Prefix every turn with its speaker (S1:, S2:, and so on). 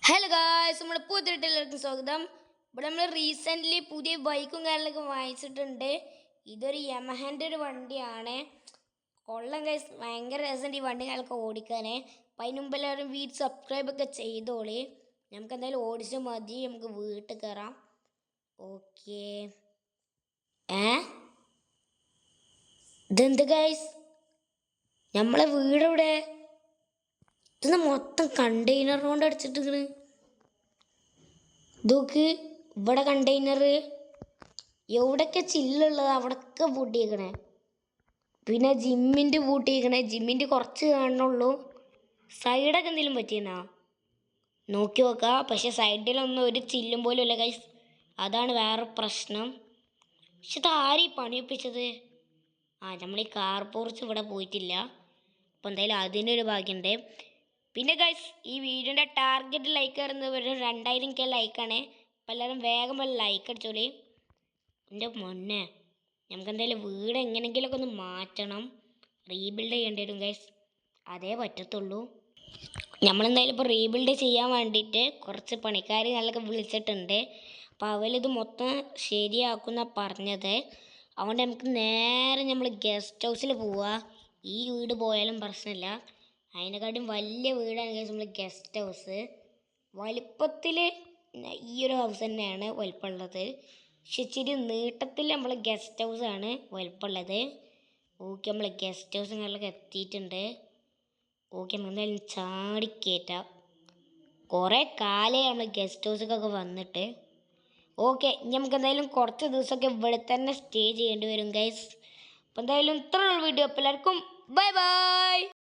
S1: Hello guys, നമ്മുടെ പുതിയട്ടിലേക്ക് സ്വാഗതം. ഇവിടെ നമ്മൾ റീസെൻ്റ്ലി പുതിയ ബൈക്കും കാര്യങ്ങളൊക്കെ വാങ്ങിച്ചിട്ടുണ്ട്. ഇതൊരു യമഹൻ്റെ ഒരു വണ്ടിയാണ്. കൊള്ളാം ഗൈസ്, ഭയങ്കര രസമുണ്ട് ഈ വണ്ടി കാര്യങ്ങളൊക്കെ ഓടിക്കാൻ. അപ്പം അതിന് മുമ്പ് എല്ലാവരും വീഡിയോ സബ്സ്ക്രൈബ് ഒക്കെ ചെയ്തോളി. നമുക്ക് എന്തായാലും ഓടിച്ച് മതി, നമുക്ക് വീട്ടിൽ കയറാം. ഓക്കെ. ഇതെന്ത് ഗൈസ്, നമ്മളെ വീടെവിടെ? ഇത് മൊത്തം കണ്ടെയ്നർ കൊണ്ട് അടിച്ചിട്ടിരിക്കണ്. ഇതൊക്കെ ഇവിടെ കണ്ടെയ്നർ എവിടെയൊക്കെ ചില്ലുള്ളത് അവിടെയൊക്കെ പൂട്ടിയേക്കണേ. പിന്നെ ജിമ്മിൻ്റെ പൂട്ടിയേക്കണേ, ജിമ്മിൻ്റെ കുറച്ച് കാണുന്നുള്ളൂ. സൈഡൊക്കെ എന്തെങ്കിലും പറ്റിയെന്നാ നോക്കി നോക്കാം. പക്ഷെ സൈഡിലൊന്നും ഒരു ചില്ലും പോലും ഇല്ല ഗൈസ്, അതാണ് വേറെ പ്രശ്നം. പക്ഷെ ഇത് ആരീ പണിയൊപ്പിച്ചത്? നമ്മൾ ഈ കാർ പോർച്ച് ഇവിടെ പോയിട്ടില്ല. അപ്പോൾ എന്തായാലും അതിനൊരു ഭാഗ്യമുണ്ട്. പിന്നെ ഗൈസ്, ഈ വീഡിയോൻ്റെ ടാർഗറ്റ് ലൈക്ക് വരുന്നത് ഒരു 2000K ലൈക്കാണ്. അപ്പം എല്ലാവരും വേഗം പോലെ ലൈക്ക് അടിച്ചോളി. എൻ്റെ മൊന്നെ, നമുക്ക് എന്തായാലും വീട് എങ്ങനെയെങ്കിലുമൊക്കെ ഒന്ന് മാറ്റണം, റീബിൽഡ് ചെയ്യേണ്ടി വരും ഗൈസ്, അതേ പറ്റത്തുള്ളൂ. നമ്മളെന്തായാലും ഇപ്പോൾ റീബിൽഡ് ചെയ്യാൻ വേണ്ടിയിട്ട് കുറച്ച് പണിക്കാർ ഞങ്ങളൊക്കെ വിളിച്ചിട്ടുണ്ട്. അപ്പോൾ അവരിത് മൊത്തം ശരിയാക്കുമെന്നാണ് പറഞ്ഞത്. അതുകൊണ്ട് നമുക്ക് നേരെ നമ്മൾ ഗസ്റ്റ് ഹൗസിൽ പോവുക. ഈ വീട് പോയാലും പ്രശ്നമില്ല, അതിനെക്കാട്ടും വലിയ വീടാണ് ഗൈസ് നമ്മൾ ഗസ്റ്റ് ഹൗസ്. വലിപ്പത്തിൽ ഈ ഒരു ഹൗസ് തന്നെയാണ് വലിപ്പമുള്ളത്, പക്ഷെ ഇച്ചിരി നീട്ടത്തിൽ നമ്മൾ ഗസ്റ്റ് ഹൗസാണ് വലിപ്പമുള്ളത്. ഓക്കെ, നമ്മൾ ഗസ്റ്റ് ഹൗസുകളിലൊക്കെ എത്തിയിട്ടുണ്ട്. ഓക്കെ, നമ്മൾ എന്തായാലും ചാടിക്കയറ്റാം. കുറേ കാലമായി നമ്മൾ ഗസ്റ്റ് ഹൗസൊക്കെ വന്നിട്ട്. ഓക്കെ, ഇനി നമുക്ക് എന്തായാലും കുറച്ച് ദിവസമൊക്കെ ഇവിടെ തന്നെ സ്റ്റേ ചെയ്യേണ്ടി വരും ഗൈസ്. അപ്പോൾ എന്തായാലും ഇത്രയുള്ള വീഡിയോ. അപ്പോൾ എല്ലാവർക്കും ബൈ ബൈ.